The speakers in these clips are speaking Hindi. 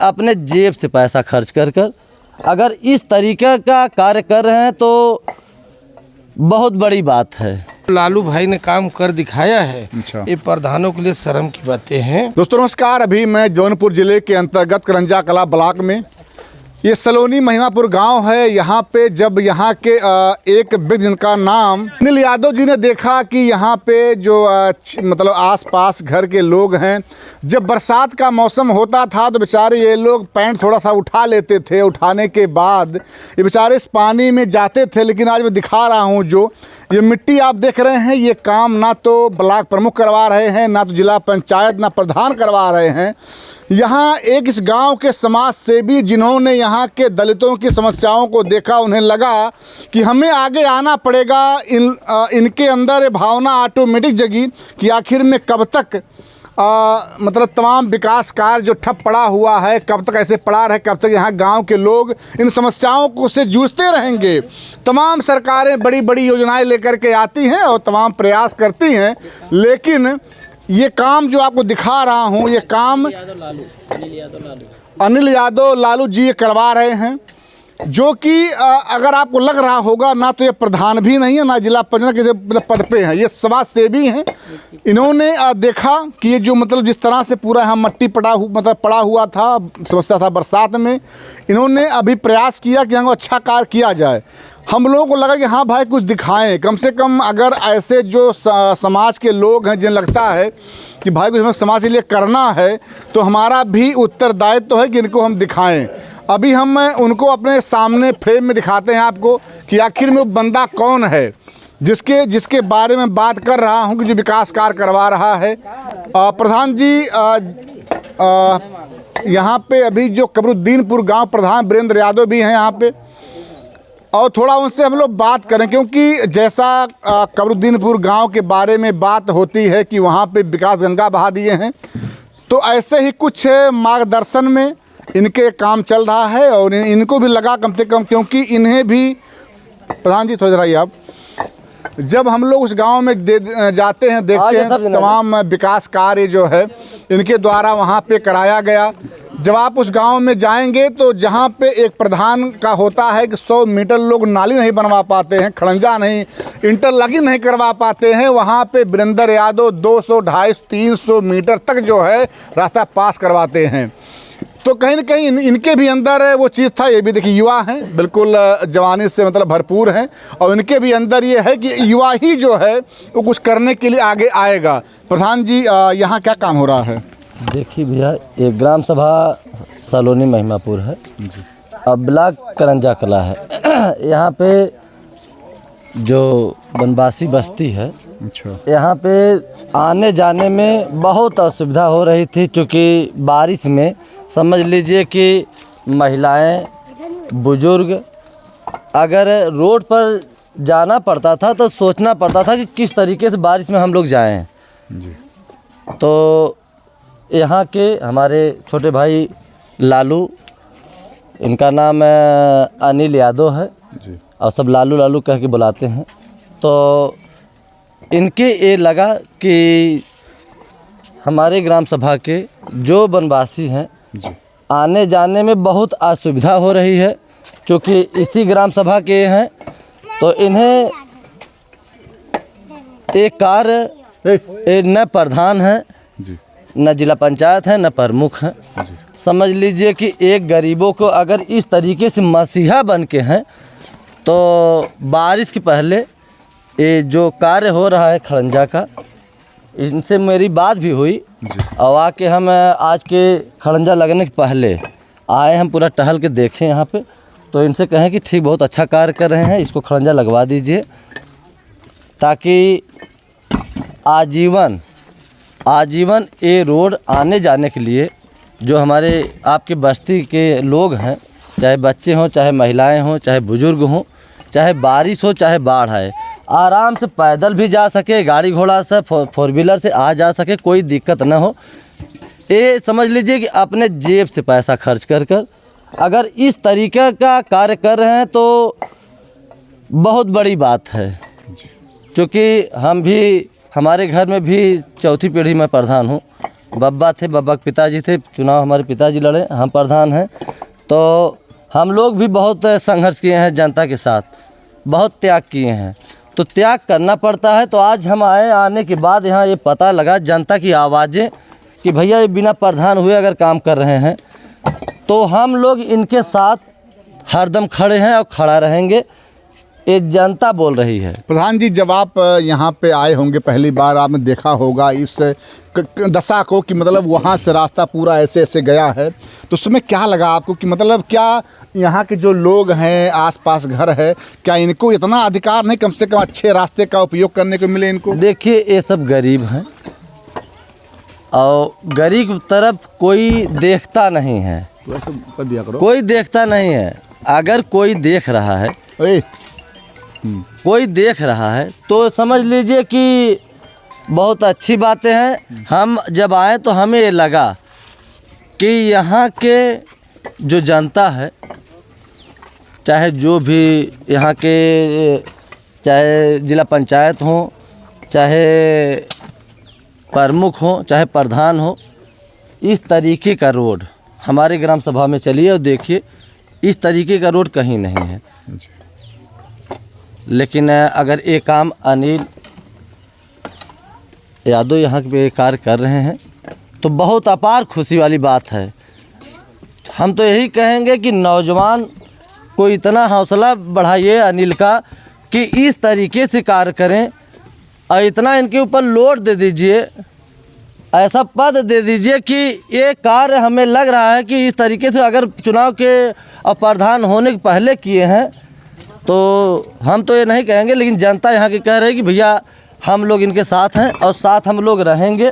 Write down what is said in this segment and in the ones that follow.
अपने जेब से पैसा खर्च कर कर अगर इस तरीके का कार्य कर रहे हैं तो बहुत बड़ी बात है। लालू भाई ने काम कर दिखाया है। अच्छा। ये प्रधानों के लिए शर्म की बातें हैं। दोस्तों नमस्कार, अभी मैं जौनपुर जिले के अंतर्गत करंजा कला ब्लॉक में, ये सलोनी महिमापुर गांव है। यहाँ पे जब यहाँ के एक व्यक्ति जिनका नाम अनिल यादव जी ने देखा कि यहाँ पे जो मतलब आसपास घर के लोग हैं, जब बरसात का मौसम होता था तो बेचारे ये लोग पैंट थोड़ा सा उठा लेते थे। उठाने के बाद ये बेचारे इस पानी में जाते थे। लेकिन आज मैं दिखा रहा हूँ जो ये मिट्टी आप देख रहे हैं, ये काम ना तो ब्लॉक प्रमुख करवा रहे हैं, ना तो जिला पंचायत, ना प्रधान करवा रहे हैं। यहाँ एक इस गांव के समाज सेवी जिन्होंने यहाँ के दलितों की समस्याओं को देखा, उन्हें लगा कि हमें आगे आना पड़ेगा। इनके अंदर ये भावना ऑटोमेटिक जगी कि आखिर में कब तक मतलब तमाम विकास कार्य जो ठप पड़ा हुआ है, कब तक ऐसे पड़ा रहे, कब तक यहाँ गांव के लोग इन समस्याओं को से जूझते रहेंगे। तमाम सरकारें बड़ी बड़ी योजनाएं लेकर के आती हैं और तमाम प्रयास करती हैं, लेकिन ये काम जो आपको दिखा रहा हूँ, ये काम अनिल यादव लालू जी ये करवा रहे हैं। जो कि अगर आपको लग रहा होगा ना तो ये प्रधान भी नहीं है, ना जिला पंचायत के पद पे हैं, ये समाज सेवी हैं। इन्होंने देखा कि ये जो मतलब जिस तरह से पूरा यहाँ मट्टी पड़ा हुआ था, समस्या था बरसात में, इन्होंने अभी प्रयास किया कि यहाँ अच्छा कार्य किया जाए। हम लोगों को लगा कि हाँ भाई कुछ दिखाएं, कम से कम अगर ऐसे जो समाज के लोग हैं जिन्हें लगता है कि भाई कुछ हमें समाज के लिए करना है, तो हमारा भी उत्तरदायित्व तो है कि इनको हम दिखाएं। अभी हम उनको अपने सामने फ्रेम में दिखाते हैं आपको कि आखिर में वो बंदा कौन है जिसके बारे में बात कर रहा हूं कि जो विकास कार्य करवा रहा है। प्रधान जी, यहाँ पे अभी जो कमरुद्दीनपुर गांव प्रधान वीरेंद्र यादव भी हैं यहाँ पे, और थोड़ा उनसे हम लोग बात करें, क्योंकि जैसा कमरुद्दीनपुर गांव के बारे में बात होती है कि वहाँ पे विकास गंगा बहा दिए हैं, तो ऐसे ही कुछ मार्गदर्शन में इनके काम चल रहा है। और इनको भी लगा कम से कम, क्योंकि इन्हें भी, प्रधान जी थोड़ा रहिए आप, जब हम लोग उस गांव में जाते हैं, देखते हैं तमाम विकास कार्य जो है इनके द्वारा वहां पे कराया गया। जब आप उस गांव में जाएंगे तो जहां पे एक प्रधान का होता है कि 100 मीटर लोग नाली नहीं बनवा पाते हैं, खड़ंजा नहीं, इंटरलॉकिंग नहीं करवा पाते हैं, वहां पे वीरेंद्र यादव 200, 250, 300 मीटर तक जो है रास्ता पास करवाते हैं। तो कहीं ना कहीं इनके भी अंदर वो चीज़ था। ये भी देखिए युवा हैं, बिल्कुल जवानी से मतलब भरपूर हैं, और इनके भी अंदर ये है कि युवा ही जो है वो कुछ करने के लिए आगे आएगा। प्रधान जी, यहाँ क्या काम हो रहा है? देखिए भैया, एक ग्राम सभा सलोनी महिमापुर है, अब ब्लॉक करंजा कला है। यहाँ पे जो वनवासी बस्ती है, अच्छा, यहाँ पे आने जाने में बहुत असुविधा हो रही थी, क्योंकि बारिश में समझ लीजिए कि महिलाएं, बुजुर्ग अगर रोड पर जाना पड़ता था तो सोचना पड़ता था कि किस तरीके से बारिश में हम लोग जाएं जी। तो यहाँ के हमारे छोटे भाई लालू, इनका नाम अनिल यादव है जी, और सब लालू लालू कह के बुलाते हैं। तो इनके ये लगा कि हमारे ग्राम सभा के जो वनवासी हैं जी, आने जाने में बहुत असुविधा हो रही है, क्योंकि इसी ग्राम सभा के हैं। तो इन्हें एक कार्य न प्रधान है जी, न जिला पंचायत है, न प्रमुख है। समझ लीजिए कि एक गरीबों को अगर इस तरीके से मसीहा बन के हैं, तो बारिश के पहले ये जो कार्य हो रहा है खड़ंजा का, इनसे मेरी बात भी हुई और आके हम आज के खड़ंजा लगने के पहले आए, हम पूरा टहल के देखें यहाँ पे। तो इनसे कहें कि ठीक, बहुत अच्छा कार्य कर रहे हैं, इसको खड़ंजा लगवा दीजिए, ताकि आजीवन ये रोड आने जाने के लिए जो हमारे आपके बस्ती के लोग हैं, चाहे बच्चे हों, चाहे महिलाएं हों, चाहे बुजुर्ग हों, चाहे बारिश हो, चाहे बाढ़ आए, आराम से पैदल भी जा सके, गाड़ी घोड़ा से, फोर व्हीलर से आ जा सके, कोई दिक्कत ना हो। ये समझ लीजिए कि अपने जेब से पैसा खर्च कर कर अगर इस तरीके का कार्य कर रहे हैं तो बहुत बड़ी बात है। क्योंकि हम भी, हमारे घर में भी चौथी पीढ़ी में प्रधान हूँ, बब्बा थे, बब्बा के पिताजी थे, चुनाव हमारे पिताजी लड़े, हम प्रधान हैं। तो हम लोग भी बहुत संघर्ष किए हैं जनता के साथ, बहुत त्याग किए हैं, तो त्याग करना पड़ता है। तो आज हम आने के बाद यहाँ ये पता लगा जनता की आवाज़ें कि भैया ये बिना प्रधान हुए अगर काम कर रहे हैं, तो हम लोग इनके साथ हरदम खड़े हैं और खड़ा रहेंगे, ये जनता बोल रही है। प्रधान जी, जब आप यहाँ पे आए होंगे पहली बार, आपने देखा होगा इस दशा को कि मतलब वहाँ से रास्ता पूरा ऐसे ऐसे गया है, तो उसमें क्या लगा आपको कि मतलब क्या यहाँ के जो लोग हैं, आसपास घर है, क्या इनको इतना अधिकार नहीं कम से कम अच्छे रास्ते का उपयोग करने को मिले इनको? देखिए, ये सब गरीब हैं और गरीब तरफ कोई देखता नहीं है, कर दिया करो। कोई देखता नहीं है। अगर कोई देख रहा है, कोई देख रहा है तो समझ लीजिए कि बहुत अच्छी बातें हैं। हम जब आए तो हमें ये लगा कि यहाँ के जो जनता है, चाहे जो भी यहाँ के, चाहे जिला पंचायत हो, चाहे प्रमुख हो, चाहे प्रधान हो, इस तरीके का रोड हमारे ग्राम सभा में चलिए और देखिए, इस तरीके का रोड कहीं नहीं है। लेकिन अगर ये काम अनिल यादव यहाँ पे कार्य कर रहे हैं तो बहुत अपार खुशी वाली बात है। हम तो यही कहेंगे कि नौजवान को इतना हौसला बढ़ाइए अनिल का कि इस तरीके से कार्य करें और इतना इनके ऊपर लोड दे दीजिए, ऐसा पद दे दीजिए कि ये कार्य हमें लग रहा है कि इस तरीके से अगर चुनाव के प्रधान होने के पहले किए हैं तो हम तो ये नहीं कहेंगे, लेकिन जनता यहाँ की कह रही है कि भैया हम लोग इनके साथ हैं और साथ हम लोग रहेंगे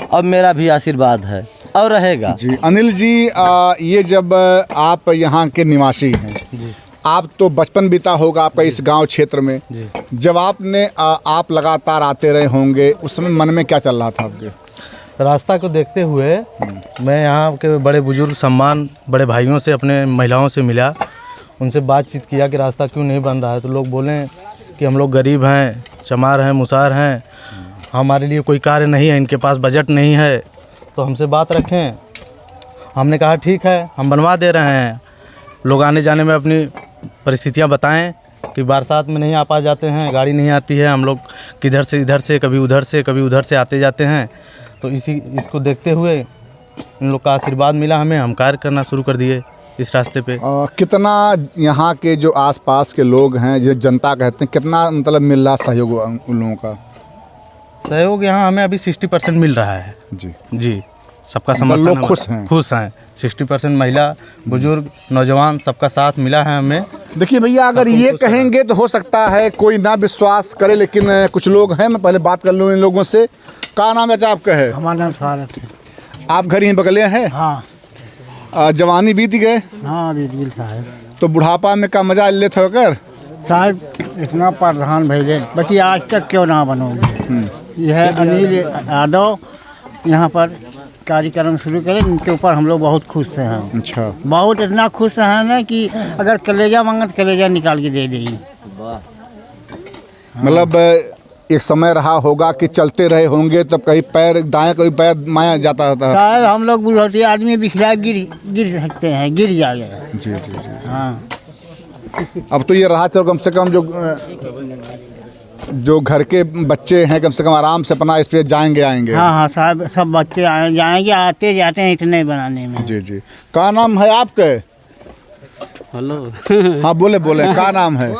और मेरा भी आशीर्वाद है और रहेगा। जी अनिल जी, ये जब आप यहाँ के निवासी हैं जी, आप तो बचपन बीता होगा आपका इस गांव क्षेत्र में जी। जब आपने आप लगातार आते रहे होंगे, उस समय मन में क्या चल रहा था आपके? रास्ता को देखते हुए मैं यहाँ के बड़े बुजुर्ग सम्मान बड़े भाइयों से, अपने महिलाओं से मिला, उनसे बातचीत किया कि रास्ता क्यों नहीं बन रहा है। तो लोग बोले कि हम लोग गरीब हैं, चमार हैं, मुसार हैं, हमारे लिए कोई कार्य नहीं है, इनके पास बजट नहीं है, तो हमसे बात रखें। हमने कहा ठीक है, हम बनवा दे रहे हैं। लोग आने जाने में अपनी परिस्थितियाँ बताएं कि बरसात में नहीं आ पा जाते हैं, गाड़ी नहीं आती है, हम लोग किधर से इधर से, कभी उधर से, कभी उधर से आते जाते हैं। तो इसको देखते हुए इन लोग का आशीर्वाद मिला हमें, हम कार्य करना शुरू कर दिए इस रास्ते पे। कितना यहाँ के जो आसपास के लोग हैं, जो जनता कहते हैं, कितना मतलब मिल रहा सहयोग उन लोगों का? सहयोग यहाँ हमें अभी 60% मिल रहा है जी। सबका समर्थन, लोग खुश हैं। 60% महिला, बुजुर्ग, नौजवान, सबका साथ मिला है हमें। देखिए भैया, अगर ये कहेंगे तो हो सकता है कोई ना विश्वास करे, लेकिन कुछ लोग हैं, मैं पहले बात कर लूँ इन लोगों से। क्या नाम है आपका? है हमारा नाम सारथ है। आप घर यहीं बगले हैं? हाँ। जवानी बीत गए? हाँ बीत गई साहब। तो बुढ़ापा में का मजा लेते हो कर साहब? इतना प्रधान भेजे बाकी आज तक क्यों ना बनोगे। यह अनिल यादव यहाँ पर कार्यक्रम शुरू करें, इनके ऊपर हम लोग बहुत खुश हैं। अच्छा, बहुत इतना खुश हैं ना कि अगर कलेजा मांगे तो कलेजा निकाल के दे देंगे। मतलब एक समय रहा होगा कि चलते रहे होंगे तब कहीं पैर दाएं कहीं पैर माया जाता था। शायद हम लोग बुढ़ौती आदमी बिखरा गिर सकते हैं, गिर जाएगा। जी जी जी। हाँ, अब तो ये रहा चलो, कम से कम जो घर के बच्चे हैं कम से कम आराम से अपना इस पे जाएंगे आएंगे। हाँ हाँ साहब, सब बच्चे जाएंगे, आते जाते हैं इतने बनाने में। जी जी। क्या नाम है आपके? हेलो। हाँ बोले बोले, क्या नाम है?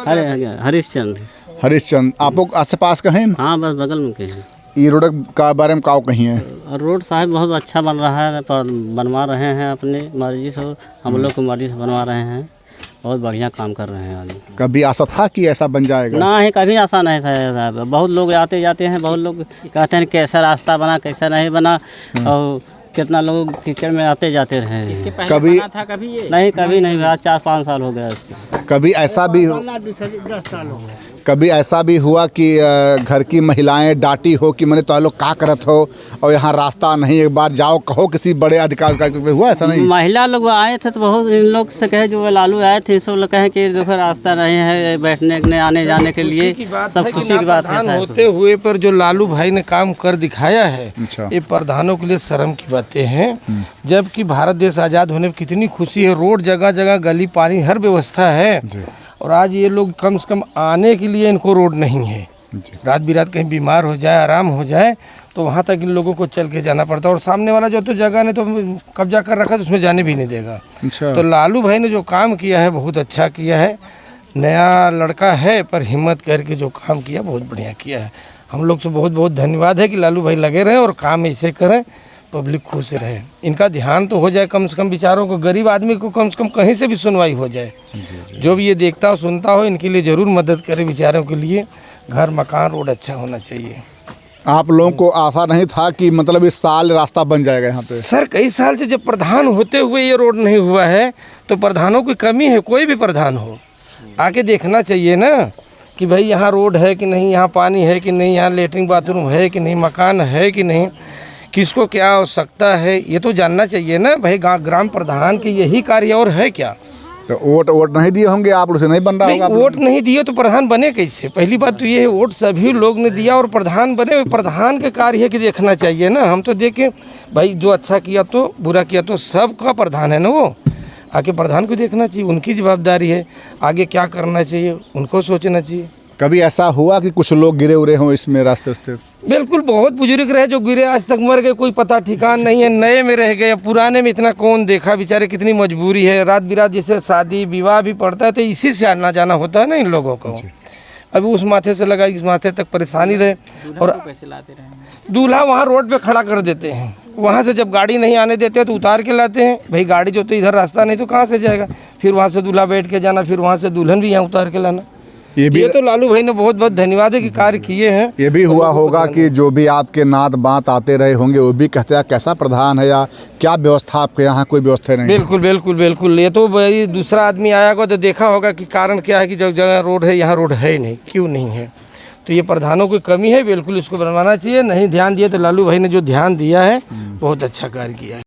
हरिश्चंद्र। हरिश्चंद। आप लोग आस पास का हैं? हाँ बस बगल में के हैं। ये रोड का बारे में काव कहीं है? और रोड साहब बहुत अच्छा बन रहा है, बनवा रहे हैं अपने मर्जी से, हम लोग को मर्जी से बनवा रहे हैं, बहुत बढ़िया काम कर रहे हैं आदमी। कभी आशा था कि ऐसा बन जाएगा? ना ही कभी आशा नहीं था साहब। बहुत लोग आते जाते हैं, बहुत लोग कहते हैं कैसा रास्ता बना, कैसा नहीं बना, और कितना लोग कीचड़ में आते जाते रहे। कभी था कभी ये नहीं, कभी नहीं, 4-5 साल हो गया इसको। कभी ऐसा भी 10 साल हो गए। कभी ऐसा भी हुआ कि घर की महिलाएं डांटी हो कि मैंने तो लोग का करत हो और यहाँ रास्ता नहीं, एक बार जाओ कहो किसी बड़े अधिकारी का, हुआ ऐसा नहीं? महिला लोग आए थे तो बहुत इन लोग से कहे, जो लालू आए थे सब लोग कहे कि देखो रास्ता नहीं है बैठने के आने जाने के लिए, सब खुशी की बात है। प्रधान होते हुए पर जो लालू भाई ने काम कर दिखाया है, अच्छा। ये प्रधानों के लिए शर्म की बातें हैं। जबकि भारत देश आज़ाद होने में कितनी खुशी है, रोड जगह जगह गली पानी हर व्यवस्था है, और आज ये लोग कम से कम आने के लिए इनको रोड नहीं है। रात बिरात कहीं बीमार हो जाए, आराम हो जाए तो वहाँ तक इन लोगों को चल के जाना पड़ता है, और सामने वाला जो तो जगह ने तो कब्जा कर रखा है तो उसमें जाने भी नहीं देगा। अच्छा। तो लालू भाई ने जो काम किया है बहुत अच्छा किया है। नया लड़का है पर हिम्मत करके जो काम किया बहुत बढ़िया किया है। हम लोग से बहुत बहुत धन्यवाद है कि लालू भाई लगे रहें और काम ऐसे करें, पब्लिक खुश रहे। इनका ध्यान तो हो जाए कम से कम, बेचारों को, गरीब आदमी को कम से कम कहीं से भी सुनवाई हो जाए। जो भी ये देखता हो सुनता हो, इनके लिए ज़रूर मदद करे। बेचारों के लिए घर मकान रोड अच्छा होना चाहिए। आप लोगों को आशा नहीं था कि मतलब इस साल रास्ता बन जाएगा यहाँ पे? सर कई साल से जब प्रधान होते हुए ये रोड नहीं हुआ है तो प्रधानों की कमी है। कोई भी प्रधान हो आके देखना चाहिए ना कि भाई यहाँ रोड है कि नहीं, यहाँ पानी है कि नहीं, यहाँ लेटरिन बाथरूम है कि नहीं, मकान है कि नहीं, किसको क्या आवश्यकता है, ये तो जानना चाहिए ना भाई। ग्राम प्रधान के यही कार्य और है क्या? तो वोट नहीं दिए होंगे आप, उसे नहीं बन रहा होगा? वोट नहीं दिए तो प्रधान बने कैसे? पहली बात तो ये है, वोट सभी लोग ने दिया और प्रधान बने। प्रधान के कार्य है कि देखना चाहिए ना। हम तो देखें भाई, जो अच्छा किया तो बुरा किया तो सबका प्रधान है ना, वो आके प्रधान को देखना चाहिए, उनकी जवाबदारी है। आगे क्या करना चाहिए उनको सोचना चाहिए। कभी ऐसा हुआ कि कुछ लोग गिरे उरे हों इसमें रास्ते उस्ते? बिल्कुल, बहुत बुजुर्ग रहे जो गिरे, आज तक मर गए, कोई पता ठिकान नहीं है। नए में रह गए, पुराने में इतना कौन देखा, बेचारे कितनी मजबूरी है। रात बिरात जैसे शादी विवाह भी पड़ता है तो इसी से आना जाना होता है ना इन लोगों को। अभी उस माथे से लगा इस माथे तक परेशानी रहे, और पैसे लाते रहे, दूल्हा वहाँ रोड पे खड़ा कर देते हैं। वहाँ से जब गाड़ी नहीं आने देते हैं तो उतार के लाते हैं। भाई गाड़ी जो तो इधर रास्ता नहीं तो कहाँ से जाएगा? फिर वहाँ से दूल्हा बैठ के जाना, फिर वहाँ से दुल्हन भी यहाँ उतार के लाना। ये तो लालू भाई ने बहुत बहुत धन्यवाद है कि कार्य किए हैं। ये भी हुआ होगा कि जो भी आपके नात बात आते रहे होंगे वो भी कहते हैं कैसा प्रधान है या क्या व्यवस्था आपके यहाँ? कोई व्यवस्था नहीं? बिल्कुल बिल्कुल बिल्कुल। ये तो भाई दूसरा आदमी आया होगा तो देखा होगा कि कारण क्या है कि जो जगह रोड है यहाँ रोड है नहीं, क्यों नहीं है। तो ये प्रधानों की कमी है, बिल्कुल इसको बनवाना चाहिए। नहीं ध्यान दिए तो लालू भाई ने जो ध्यान दिया है बहुत अच्छा कार्य किया है।